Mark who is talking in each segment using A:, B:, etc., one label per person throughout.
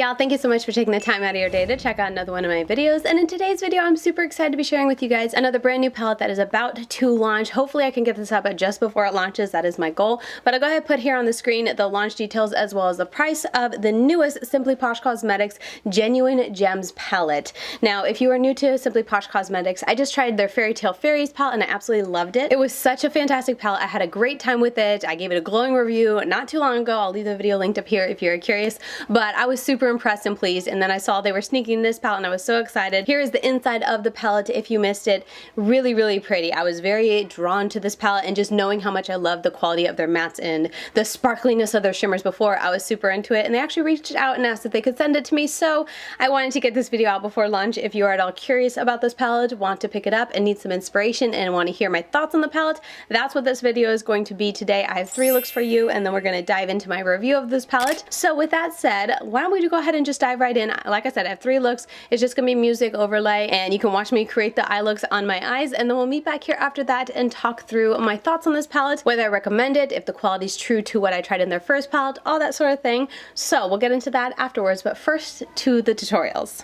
A: y'all, thank you so much for taking the time out of your day to check out another one of my videos. And in today's video, I'm super excited to be sharing with you guys another brand new palette that is about to launch. Hopefully I can get this up just before it launches. That is my goal. But I'll go ahead and put here on the screen the launch details as well as the price of the newest Simply Posh Cosmetics Genuine Gems palette. Now, if you are new to Simply Posh Cosmetics, I just tried their Fairy Tale Fairies palette and I absolutely loved it. It was such a fantastic palette. I had a great time with it. I gave it a glowing review not too long ago. I'll leave the video linked up here if you're curious. But I was super impressed and pleased, and then I saw they were sneaking this palette and I was so excited. Here is the inside of the palette if you missed it. Really, really pretty. I was very drawn to this palette, and just knowing how much I love the quality of their mattes and the sparkliness of their shimmers before, I was super into it, and they actually reached out and asked if they could send it to me, so I wanted to get this video out before lunch. If you are at all curious about this palette, want to pick it up and need some inspiration and want to hear my thoughts on the palette, that's what this video is going to be today. I have 3 looks for you, and then we're going to dive into my review of this palette. So with that said, why don't we go ahead and just dive right in. Like I said, I have 3 looks. It's just gonna be music overlay, and you can watch me create the eye looks on my eyes, and then we'll meet back here after that and talk through my thoughts on this palette, whether I recommend it, if the quality is true to what I tried in their first palette, all that sort of thing. So we'll get into that afterwards, but first to the tutorials.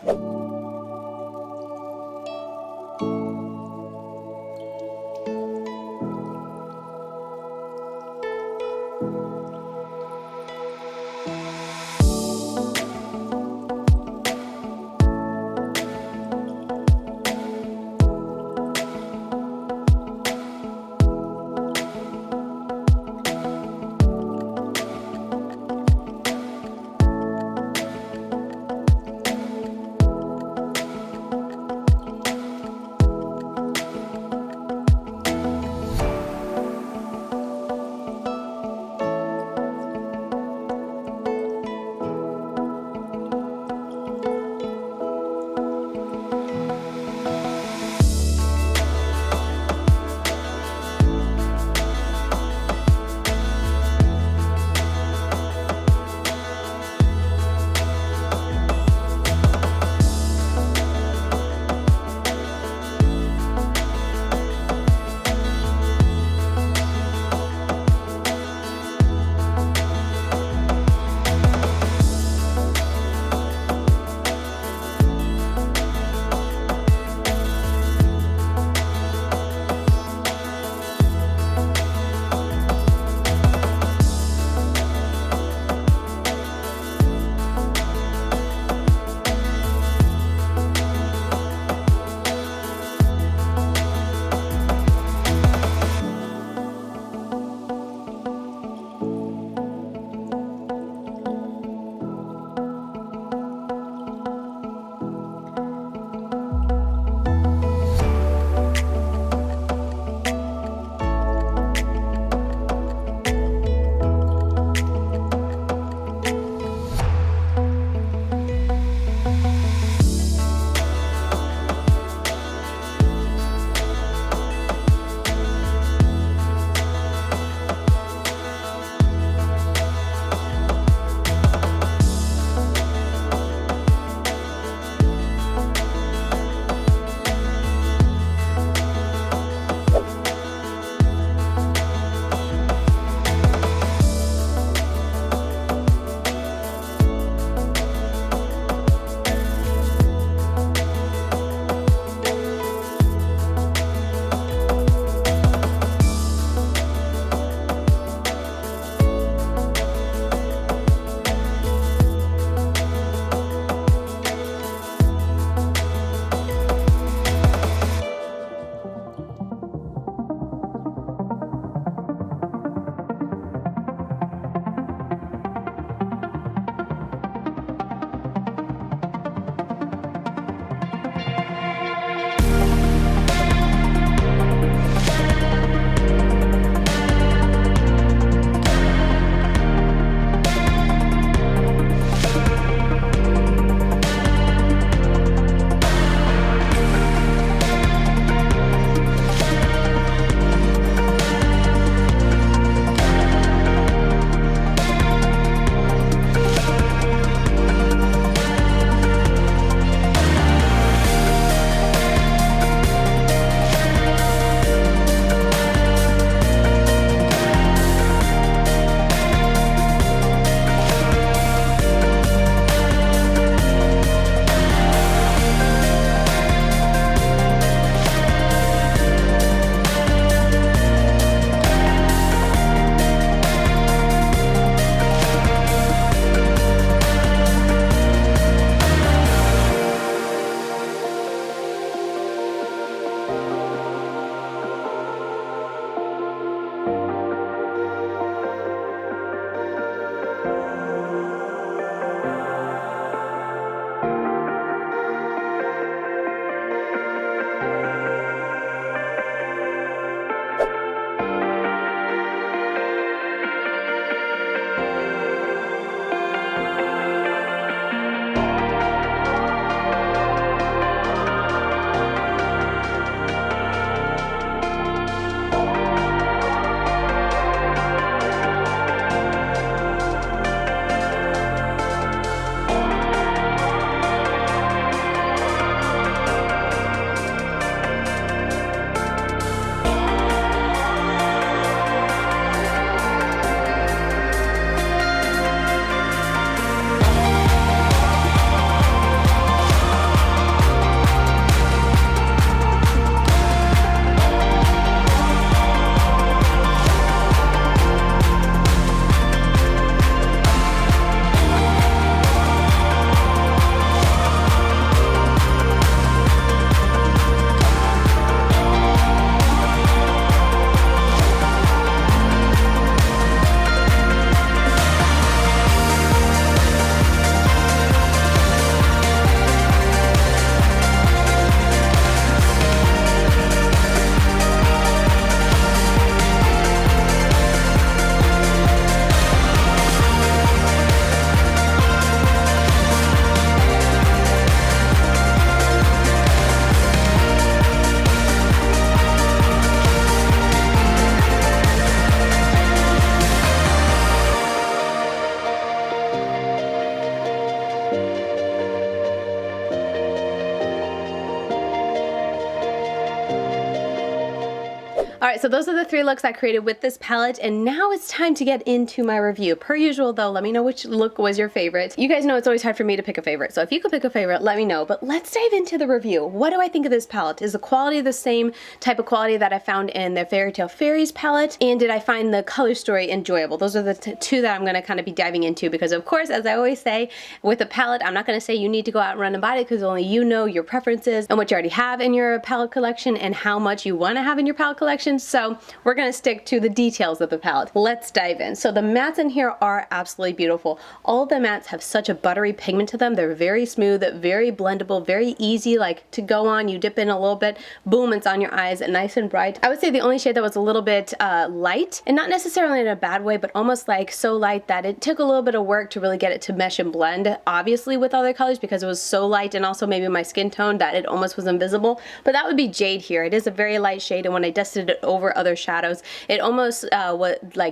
A: Alright, so those are the 3 looks I created with this palette, and now it's time to get into my review. Per usual though, let me know which look was your favorite. You guys know it's always hard for me to pick a favorite, so if you could pick a favorite, let me know. But let's dive into the review. What do I think of this palette? Is the quality the same type of quality that I found in the Fairy Tale Fairies palette? And did I find the color story enjoyable? Those are the 2 that I'm going to kind of be diving into, because of course, as I always say, with a palette, I'm not going to say you need to go out and run and buy it, because only you know your preferences and what you already have in your palette collection and how much you want to have in your palette collection. So we're going to stick to the details of the palette. Let's dive in. So the mattes in here are absolutely beautiful. All of the mattes have such a buttery pigment to them. They're very smooth, very blendable, very easy like to go on. You dip in a little bit, boom, it's on your eyes, and nice and bright. I would say the only shade that was a little bit light, and not necessarily in a bad way, but almost like so light that it took a little bit of work to really get it to mesh and blend, obviously with other colors, because it was so light, and also maybe my skin tone, that it almost was invisible. But that would be Jade here. It is a very light shade, and when I dusted it over other shadows, it almost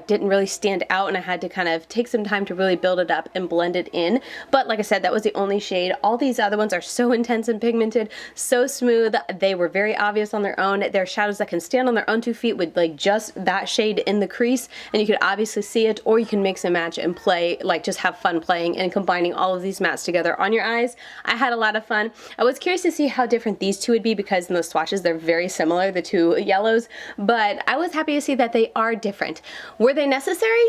A: didn't really stand out, and I had to kind of take some time to really build it up and blend it in. But like I said, that was the only shade. All these other ones are so intense and pigmented, so smooth. They were very obvious on their own. They're shadows that can stand on their own 2 feet with like just that shade in the crease, and you could obviously see it, or you can mix and match and play, like just have fun playing and combining all of these mattes together on your eyes. I had a lot of fun. I was curious to see how different these 2 would be, because in the swatches they're very similar, the 2 yellows, but I was happy to see that they are different. Were they necessary?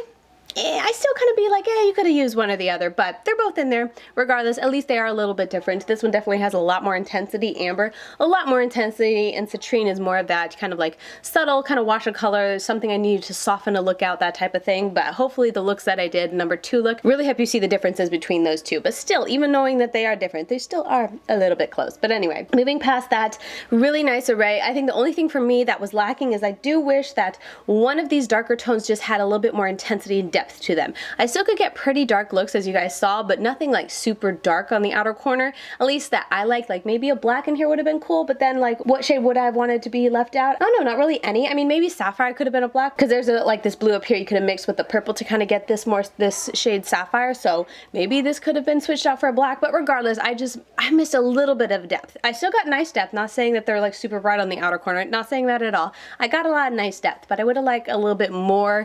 A: I still kind of be like, you could have used one or the other, but they're both in there. Regardless, at least they are a little bit different. This one definitely has a lot more intensity, amber, a lot more intensity, and citrine is more of that kind of like subtle kind of wash of color, something I needed to soften a look out, that type of thing. But hopefully the looks that I did, number 2 look, really help you see the differences between those 2. But still, even knowing that they are different, they still are a little bit close. But anyway, moving past that, really nice array. I think the only thing for me that was lacking is I do wish that one of these darker tones just had a little bit more intensity and depth to them. I still could get pretty dark looks, as you guys saw, but nothing like super dark on the outer corner, at least that I like maybe a black in here would have been cool, but then like what shade would I have wanted to be left out? I don't know, not really any. I mean, maybe Sapphire could have been a black, because there's like this blue up here you could have mixed with the purple to kind of get this shade Sapphire, so maybe this could have been switched out for a black. But regardless, I missed a little bit of depth. I still got nice depth, not saying that they're like super bright on the outer corner, not saying that at all. I got a lot of nice depth, but I would have liked a little bit more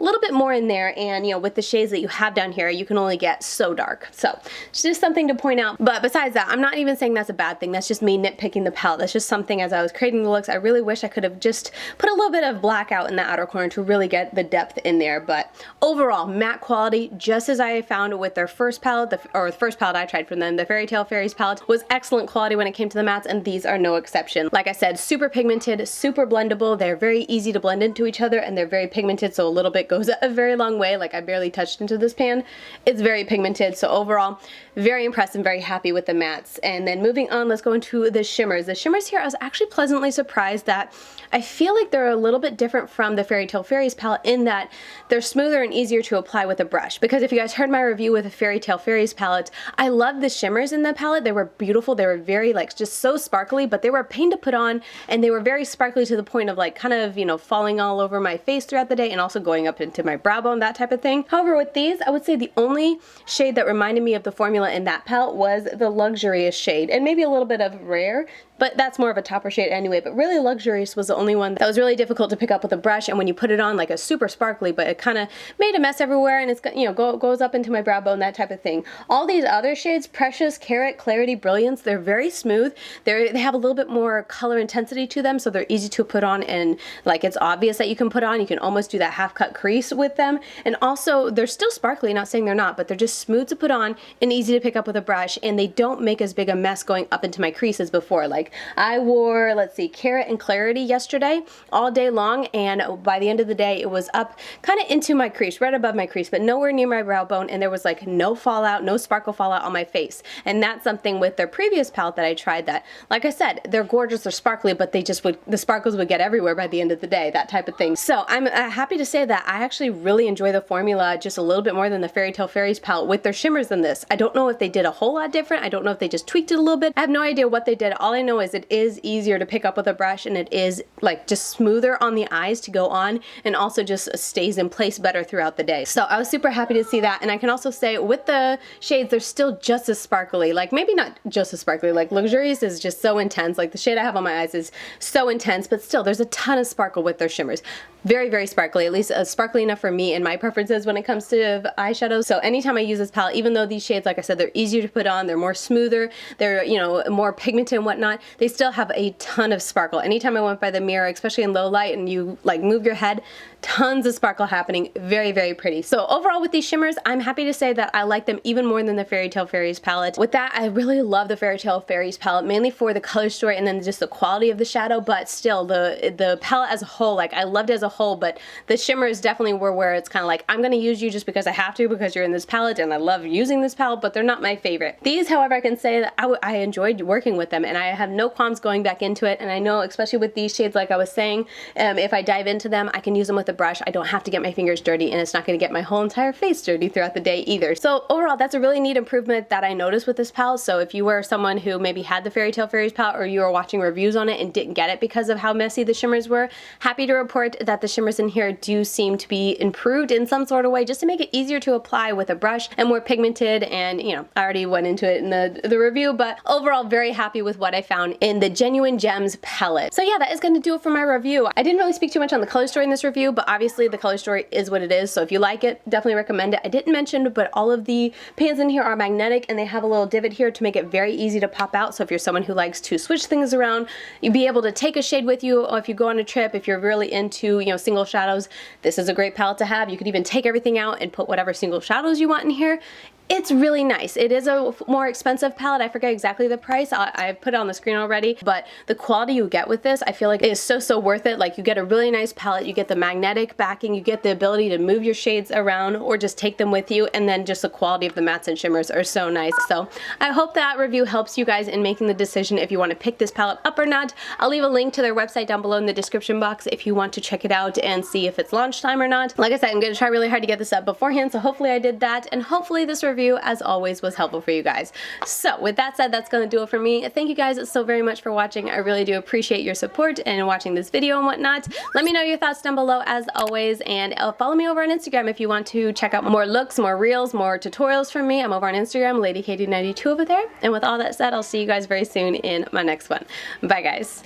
A: in there, and you know, with the shades that you have down here, you can only get so dark. So it's just something to point out. But besides that, I'm not even saying that's a bad thing. That's just me nitpicking the palette. That's just something, as I was creating the looks, I really wish I could have just put a little bit of black out in the outer corner to really get the depth in there. But overall, matte quality, just as I found with their first palette, the first palette I tried from them, the Fairy Tale Fairies palette, was excellent quality when it came to the mattes, and these are no exception. Like I said, super pigmented, super blendable. They're very easy to blend into each other, and they're very pigmented, so a little bit goes a very long way. Like I barely touched into this pan. It's very pigmented, so overall, very impressed and very happy with the mattes. And then moving on, let's go into the shimmers. The shimmers here, I was actually pleasantly surprised that I feel like they're a little bit different from the Fairy Tale Fairies palette in that they're smoother and easier to apply with a brush. Because if you guys heard my review with the Fairy Tale Fairies palette, I loved the shimmers in the palette. They were beautiful. They were very like just so sparkly, but they were a pain to put on, and they were very sparkly to the point of like kind of, you know, falling all over my face throughout the day and also going up into my brow bone, that type of thing. However, with these, I would say the only shade that reminded me of the formula in that palette was the Luxurious shade, and maybe a little bit of Rare, but that's more of a topper shade anyway. But really, Luxurious was the only one that was really difficult to pick up with a brush, and when you put it on, like a super sparkly, but it kind of made a mess everywhere, and it's, you know, goes up into my brow bone, that type of thing. All these other shades, Precious, Carrot, Clarity, Brilliance, they're very smooth. They have a little bit more color intensity to them, so they're easy to put on, and like it's obvious that you can put on. You can almost do that half cut crease with them, and also they're still sparkly, not saying they're not, but they're just smooth to put on and easy to pick up with a brush, and they don't make as big a mess going up into my creases before. Like I wore, let's see, Carrot and Clarity yesterday all day long, and by the end of the day it was up kind of into my crease, right above my crease, but nowhere near my brow bone, and there was like no fallout, no sparkle fallout on my face. And that's something with their previous palette that I tried that, like I said, they're gorgeous, they're sparkly, but they just would, the sparkles would get everywhere by the end of the day, that type of thing. So I'm happy to say that I actually really enjoy the formula formula just a little bit more than the Fairy Tale Fairies palette with their shimmers than this. I don't know if they did a whole lot different. I don't know if they just tweaked it a little bit. I have no idea what they did. All I know is it is easier to pick up with a brush, and it is like just smoother on the eyes to go on, and also just stays in place better throughout the day. So I was super happy to see that. And I can also say with the shades, they're still just as sparkly. Like maybe not just as sparkly, like Luxurious is just so intense. Like the shade I have on my eyes is so intense, but still there's a ton of sparkle with their shimmers. Very, very sparkly, at least sparkly enough for me and my preferences when it comes to eyeshadows. So anytime I use this palette, even though these shades, like I said, they're easier to put on, they're more smoother, they're, you know, more pigmented and whatnot, they still have a ton of sparkle. Anytime I went by the mirror, especially in low light and you like move your head, tons of sparkle happening. Very, very pretty. So overall with these shimmers, I'm happy to say that I like them even more than the Fairy Tale Fairies palette. With that, I really love the Fairy Tale Fairies palette, mainly for the color story and then just the quality of the shadow, but still the palette as a whole, like I loved it as a whole, but the shimmers definitely were where it's kind of like, I'm going to use you just because I have to, because you're in this palette and I love using this palette, but they're not my favorite. These, however, I can say that I enjoyed working with them and I have no qualms going back into it. And I know, especially with these shades, like I was saying, if I dive into them, I can use them with a brush. I don't have to get my fingers dirty, and it's not going to get my whole entire face dirty throughout the day either. So overall, that's a really neat improvement that I noticed with this palette. So if you were someone who maybe had the Fairy Tale Fairies palette, or you were watching reviews on it and didn't get it because of how messy the shimmers were, happy to report that the shimmers in here do seem to be improved in some sort of way, just to make it easier to apply with a brush and more pigmented. And you know, I already went into it in the review, but overall very happy with what I found in the Genuine Gems palette. So yeah, that is going to do it for my review. I didn't really speak too much on the color story in this review, but obviously the color story is what it is. So if you like it, definitely recommend it. I didn't mention, but all of the pans in here are magnetic, and they have a little divot here to make it very easy to pop out. So if you're someone who likes to switch things around, you'd be able to take a shade with you, or if you go on a trip, if you're really into, you know, single shadows, this is a great palette to have. You could even take everything out and put whatever single shadows you want in here. It's really nice. It is a more expensive palette. I forget exactly the price. I've put it on the screen already, but the quality you get with this, I feel like it is so worth it. Like you get a really nice palette, you get the magnetic backing, you get the ability to move your shades around or just take them with you, and then just the quality of the mattes and shimmers are so nice. So I hope that review helps you guys in making the decision if you want to pick this palette up or not. I'll leave a link to their website down below in the description box if you want to check it out and see if it's launch time or not. Like I said, I'm going to try really hard to get this up beforehand, so hopefully I did that, and hopefully this review, as always, was helpful for you guys. So with that said, that's going to do it for me. Thank you guys so very much for watching. I really do appreciate your support and watching this video and whatnot. Let me know your thoughts down below as always, and follow me over on Instagram if you want to check out more looks, more reels, more tutorials from me. I'm over on Instagram, LadyKD92 over there. And with all that said, I'll see you guys very soon in my next one. Bye guys.